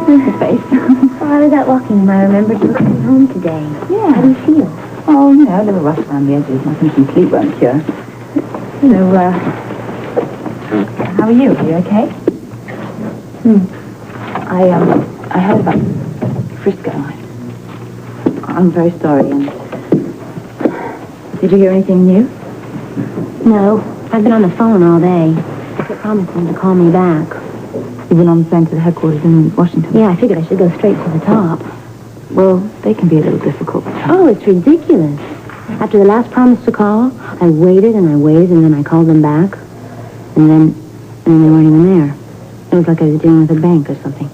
Where's the face? Well, I was out walking and I remembered you were coming home today. Yeah. How do you feel? Oh, you know, a little rough around the edges. Nothing from sleep won't cure. So, how are you? Are you okay? I heard about Frisco. I'm very sorry. And did you hear anything new? No, I've been on the phone all day. I kept promising to call me back. You've been on the phone to the headquarters in Washington? Yeah, I figured I should go straight to the top. Well, they can be a little difficult. Oh, it's ridiculous. After the last promise to call, I waited, and then I called them back. And then they weren't even there. It was like I was dealing with a bank or something.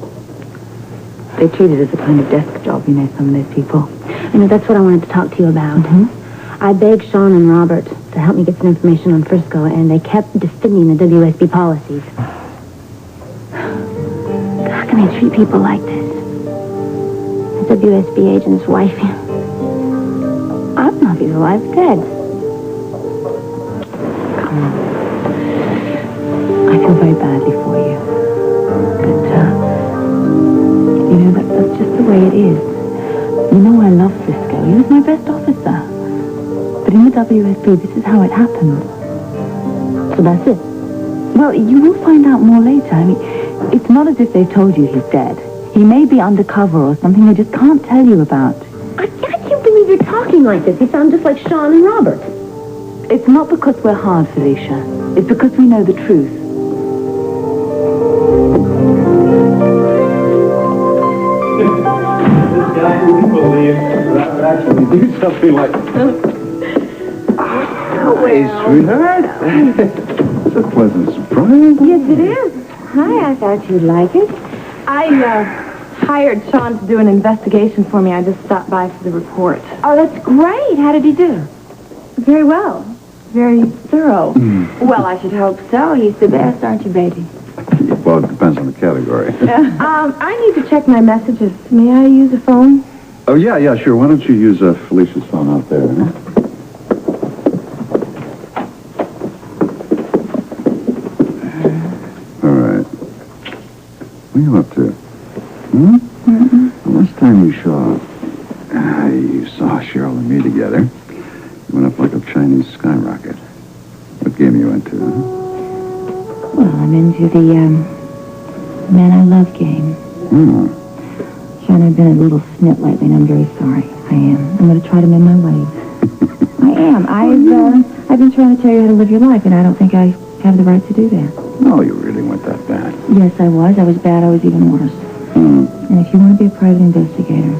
They treat it as a kind of desk job, you know, some of those people. You know, that's what I wanted to talk to you about. Mm-hmm. I begged Sean and Robert to help me get some information on Frisco, and they kept defending the WSB policies. How can they treat people like this? The WSB agent's wife. I don't know if he's alive or dead. Come on. I feel very badly for you. But, you know, that's just the way it is. You know I love Frisco. He was my best officer. But in the WSB, this is how it happened. So that's it. Well, you will find out more later. I mean, it's not as if they've told you he's dead. He may be undercover or something they just can't tell you about. I can't believe you're talking like this. You sound just like Sean and Robert. It's not because we're hard, Felicia. It's because we know the truth. This guy wouldn't believe that I would actually do something like that. Hey, sweetheart. It's a pleasant surprise. Yes, it is. Hi, I thought you'd like it. I hired Sean to do an investigation for me. I just stopped by for the report. Oh, that's great. How did he do? Very well. Very thorough. Well, I should hope so. He's the best, aren't you, baby? Well, it depends on the category. I need to check my messages. May I use a phone? Oh, yeah, sure. Why don't you use Felicia's phone out there? Huh? All right. What are you up to? The last time you saw Cheryl and me together, you went up like a Chinese skyrocket. What game are you into, huh? Well, I'm into the, Man I Love game. Sean, I've been a little snit lately, and I'm very sorry. I am. I'm going to try to mend my ways. I am. I've been trying to tell you how to live your life, and I don't think I have the right to do that. No, you really weren't that bad. Yes, I was. I was bad. I was even worse. And if you want to be a private investigator,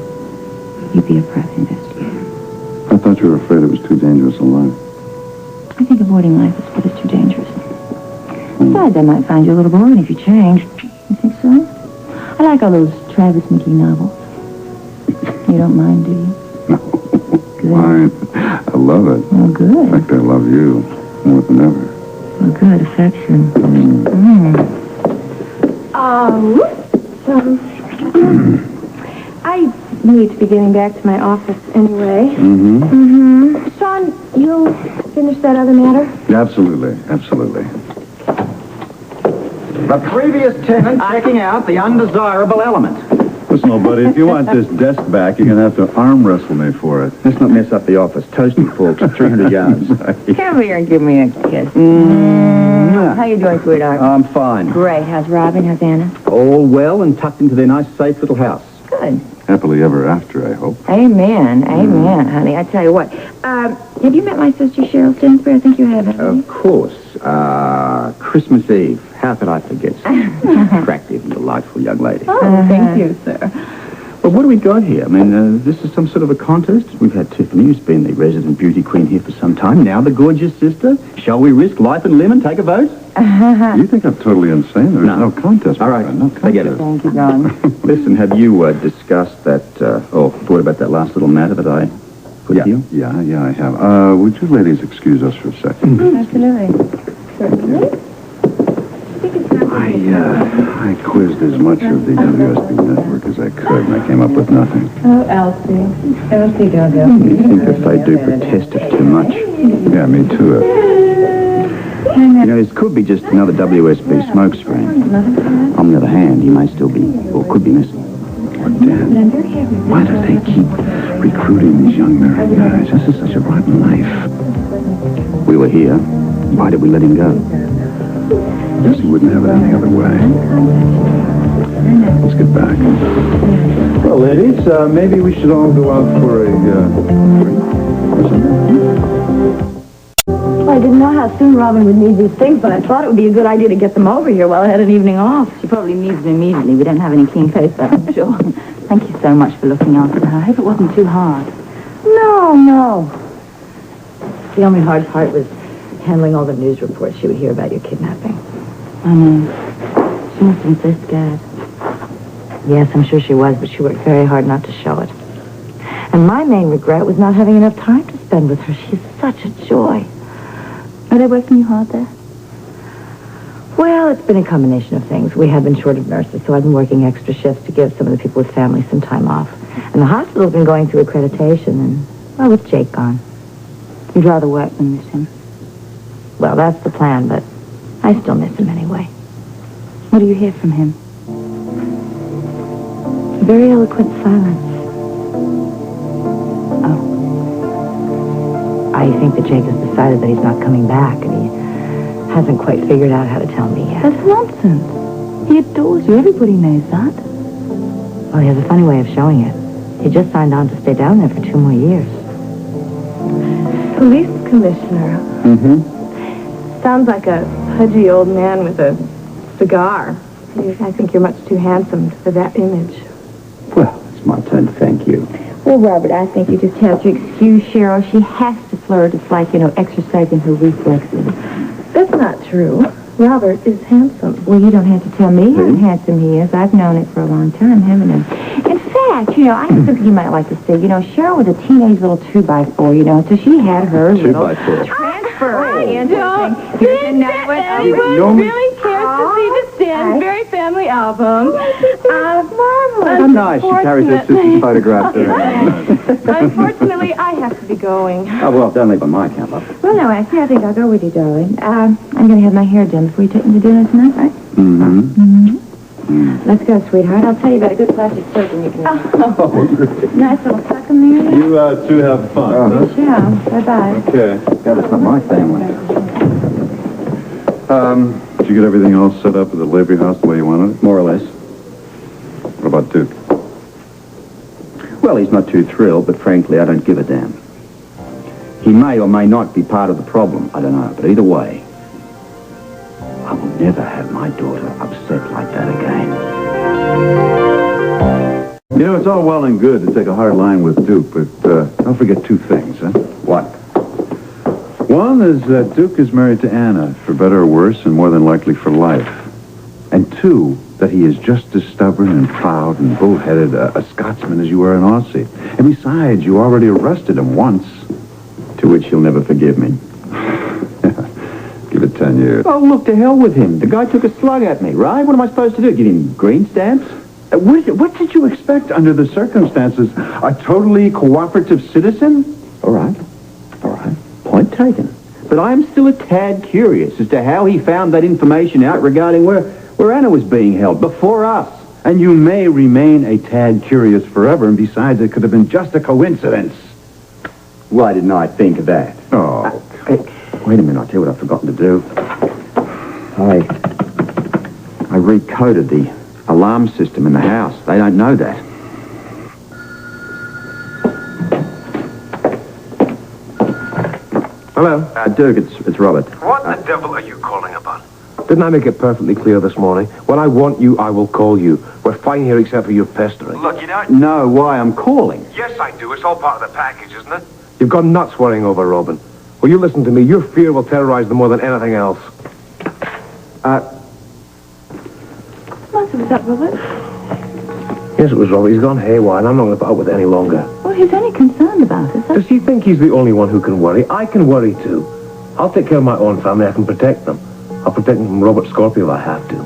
you be a private investigator. I thought you were afraid it was too dangerous a life. I think avoiding life is what is too dangerous. Besides, I might find you a little boring if you change. You think so? I like all those Travis McGee novels. You don't mind, do you? No. Good. Fine. I love it. Oh, good. In fact, I love you more than ever. Oh, good. Affection. I need to be getting back to my office anyway. Sean, you'll finish that other matter? Absolutely. The previous tenant checking out the undesirable element. Listen, old buddy, if you want this desk back, you're going to have to arm wrestle me for it. Let's not mess up the office. Toasting forks at 300 yards. Come here and give me a kiss. How you doing, sweetheart? I'm fine. Great. How's Robin? How's Anna? All well and tucked into their nice, safe little house. Good. Happily ever after, I hope. Amen, honey. I tell you what. Have you met my sister Cheryl Stansbury? I think you have. Of course. Christmas Eve. How could I forget such an attractive and delightful young lady? Oh, thank you, sir. Well, what do we got here? I mean, this is some sort of a contest. We've had Tiffany, who's been the resident beauty queen here for some time. Now the gorgeous sister. Shall we risk life and limb and take a vote? You think I'm totally insane? There's no contest. All right, no contest. forget it. Thank you, John. Listen, have you discussed that, thought about that last little matter that I put to you? Yeah, I have. Would you ladies excuse us for a second? Absolutely. Certainly. I quizzed as much of the WSB network as I could, and I came up with nothing. Oh, Elsie. Elsie, go. You think if they do protest it too much? Yeah, me too. You know, this could be just another WSB smoke screen. On the other hand, he may still be, or could be missing. Dan, why do they keep recruiting these young married guys? This is such a rotten life. We were here. Why did we let him go? Guess he wouldn't have it any other way. Let's get back. Well, ladies, maybe we should all go out for a drink or something. Well, I didn't know how soon Robin would need these things, but I thought it would be a good idea to get them over here while I had an evening off. She probably needs them immediately. We don't have any clean clothes, though, I'm sure. Thank you so much for looking after her. I hope it wasn't too hard. No. The only hard part was handling all the news reports she would hear about your kidnapping. I know. She must have been so scared. Yes, I'm sure she was, but she worked very hard not to show it. And my main regret was not having enough time to spend with her. She's such a joy. Are they working you hard there? Well, it's been a combination of things. We have been short of nurses, so I've been working extra shifts to give some of the people with families some time off. And the hospital's been going through accreditation, and, well, with Jake gone. You'd rather work than miss him? Well, that's the plan, but I still miss him anyway. What do you hear from him? A very eloquent silence. Oh. I think that Jake has decided that he's not coming back, and he hasn't quite figured out how to tell me yet. That's nonsense. He adores you. Everybody knows that. Well, he has a funny way of showing it. He just signed on to stay down there for 2 more years. Police commissioner. Mm-hmm. Sounds like a pudgy old man with a cigar. I think you're much too handsome for that image. Well, it's my turn to thank you. Well, Robert, I think you just have to excuse Cheryl. She has to flirt. It's like, exercising her reflexes. That's not true. Robert is handsome. Well, you don't have to tell me how handsome he is. I've known it for a long time, haven't I? In fact, I have something you might like to see. Cheryl was a teenage little 2x4, so she had her little 2x4. Transfer. Anyone really cares to see the Stan's very family album. How nice she carries her sister's photograph there. Unfortunately, I have to be going. Oh, well, don't leave on my account, love. Well, no, actually, I think I'll go with you, darling. I'm going to have my hair done before you take me to dinner tonight, right? Mm-hmm. Let's go, sweetheart. I'll tell you about a good plastic surgeon you can have. Oh, great. Nice little tuck in there. You two have fun. Yes, yeah. Bye-bye. Okay. God, that's not my family. Did you get everything all set up at the Lavery House the way you wanted it? More or less. What about Duke? Well, he's not too thrilled, but frankly, I don't give a damn. He may or may not be part of the problem. I don't know. But either way, I will never have my daughter upset like that again. It's all well and good to take a hard line with Duke, but don't forget 2 things, huh? What? One is that Duke is married to Anna, for better or worse, and more than likely for life. And 2, that he is just as stubborn and proud and bullheaded a Scotsman as you are an Aussie. And besides, you already arrested him once. To which he'll never forgive me. Give it 10 years. Oh, look, to hell with him. The guy took a slug at me, right? What am I supposed to do? Give him green stamps? What did you expect under the circumstances? A totally cooperative citizen? All right. Point taken. But I'm still a tad curious as to how he found that information out regarding where Anna was being held before us. And you may remain a tad curious forever, and besides, it could have been just a coincidence. Why didn't I think of that? Oh. Wait a minute, I'll tell you what I've forgotten to do. I recoded the alarm system in the house. They don't know that. Hello. Dirk, it's Robert. What the devil are you calling about? Didn't I make it perfectly clear this morning? When I want you, I will call you. We're fine here except for your pestering. Look, you don't... No, why I'm calling. Yes, I do. It's all part of the package, isn't it? You've gone nuts worrying over Robin. Well, you listen to me. Your fear will terrorize them more than anything else. Was that Robert? Yes, it was Robert. He's gone haywire, and I'm not going to put up with it any longer. Well, he's only concerned about it. Does he think he's the only one who can worry? I can worry, too. I'll take care of my own family. I can protect them. I'll protect them from Robert Scorpio if I have to.